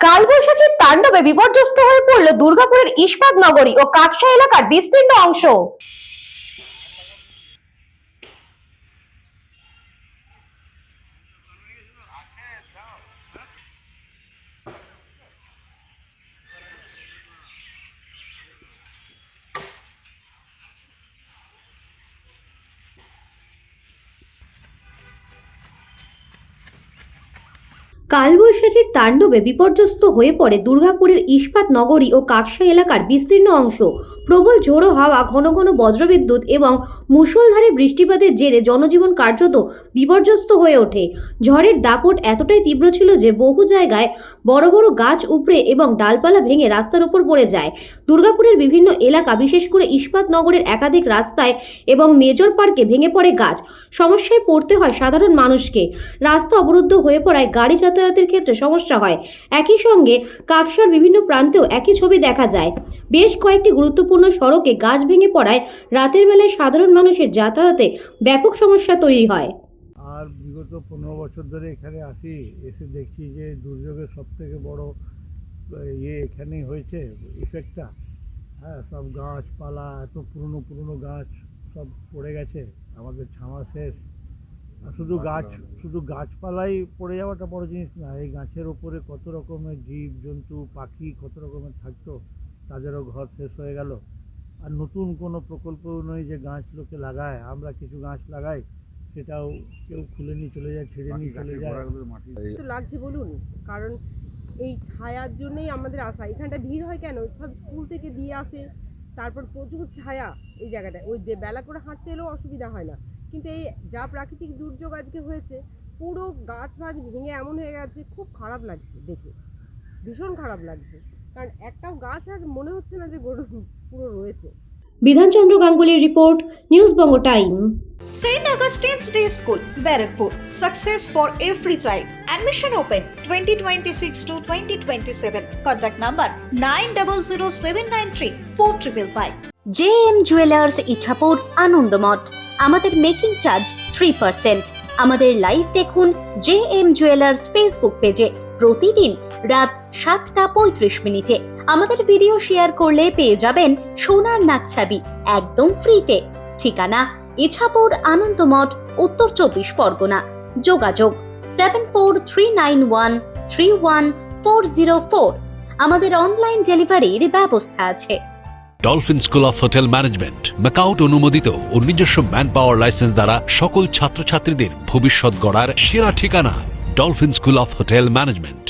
কালবৈশাখীর তাণ্ডবে বিপর্যস্ত হয়ে পড়ল দুর্গাপুরের ইস্পাত নগরী ও কাকসা এলাকার বিস্তীর্ণ অংশ। কালবৈশাখীর তাণ্ডবে বিপর্যস্ত হয়ে পড়ে দুর্গাপুরের ইস্পাত নগরী ও কাকসা এলাকার বিস্তীর্ণ অংশ। প্রবল ঝোড়ো হাওয়া, ঘন ঘন বজ্রবিদ্যুৎ এবং মুষলধারে বৃষ্টিপাতের জেরে জনজীবন কার্যত বিপর্যস্ত হয়ে ওঠে। ঝড়ের দাপট এতটাই তীব্র ছিল যে বহু জায়গায় বড় বড় গাছ উপড়ে এবং ডালপালা ভেঙে রাস্তার উপর পড়ে যায়। দুর্গাপুরের বিভিন্ন এলাকা, বিশেষ করে ইস্পাত নগরের একাধিক রাস্তায় এবং মেজর পার্কে ভেঙে পড়ে গাছ। সমস্যায় পড়তে হয় সাধারণ মানুষকে। রাস্তা অবরুদ্ধ হয়ে পড়ায় গাড়ি যাতায়াতের ক্ষেত্রে সমস্যা হয়। একই সঙ্গে কাকসার বিভিন্ন প্রান্তেও একই ছবি দেখা যায়। বেশ কয়েকটি গুরুত্বপূর্ণ সড়কে গাছ ভেঙে পড়ায় রাতের বেলায় সাধারণ মানুষের যাতায়াতে ব্যাপক সমস্যা তৈরি হয়। আর বিগত 15 বছর ধরে এখানে আসি, এসে দেখছি যে দুর্যোগের সব থেকে বড় এখানেই হয়েছে ইফেক্টটা। হ্যাঁ, সব গাছপালা, এত পুরনো গাছ সব পড়ে গেছে, আমাদের ছাওয়া শেষ। আর শুধু গাছপালাই পড়ে যাওয়াটা বড় জিনিস না, এই গাছের ওপরে কত রকমের জীব জন্তু পাখি কত রকমের থাকতো, তাদেরও ঘর শেষ হয়ে গেল। আর নতুন কোনো প্রকল্প নয় যে গাছ লোকে লাগায়, আমরা কিছু গাছ লাগাই, সেটাও কেউ খুলে নিয়ে চলে যায়, ছেড়ে নিয়ে চলে যায়। তো লাগছে বলুন, কারণ এই ছায়ার জন্যই আমাদের আসা। এখানটা ভিড় হয় কেন? সব স্কুল থেকে দিয়ে আসে, তারপর প্রচুর ছায়া এই জায়গাটায়। ওই বেলা করে হাঁটতে এলেও অসুবিধা হয় না, কিন্তু এই যা প্রাকৃতিক দুর্যোগ আজকে হয়েছে, পুরো গাছ ফাছ ভেঙে এমন হয়ে গেছে, খুব খারাপ লাগছে দেখে, ভীষণ খারাপ লাগছে। কারণ একটাও গাছ আর মনে হচ্ছে না যে পুরো রয়েছে। Bidhanchandra গাঙ্গুলির report, news Banga time. St. Augustine's Day School, Barakpur. Success for every child. Admission open 2026 to 2027. Contact number 9007934555. JM jewellers Ichapur, Anandamath. আমাদের মেকিং চার্জ 3%। আমাদের লাইভ দেখুন JM জুয়েলার্স ফেসবুক পেজে প্রতিদিন রাত 7:35 আমাদের ভিডিও শেয়ার করলে পেয়ে যাবেন সোনার নাকছাবি একদম ফ্রিতে। ঠিকানা ইছাপুর, আনন্দমঠ, উত্তর 24 পরগনা। যোগাযোগ 7439131404। আমাদের অনলাইন ডেলিভারির ব্যবস্থা আছে। Dolphin school of hotel management, MAKAUT অনুমোদিত ও নিজস্ব ম্যান পাওয়ার লাইসেন্স দ্বারা সকল ছাত্রছাত্রীদের ভবিষ্যৎ গড়ার সেরা ঠিকানা। Dolphin school of hotel management.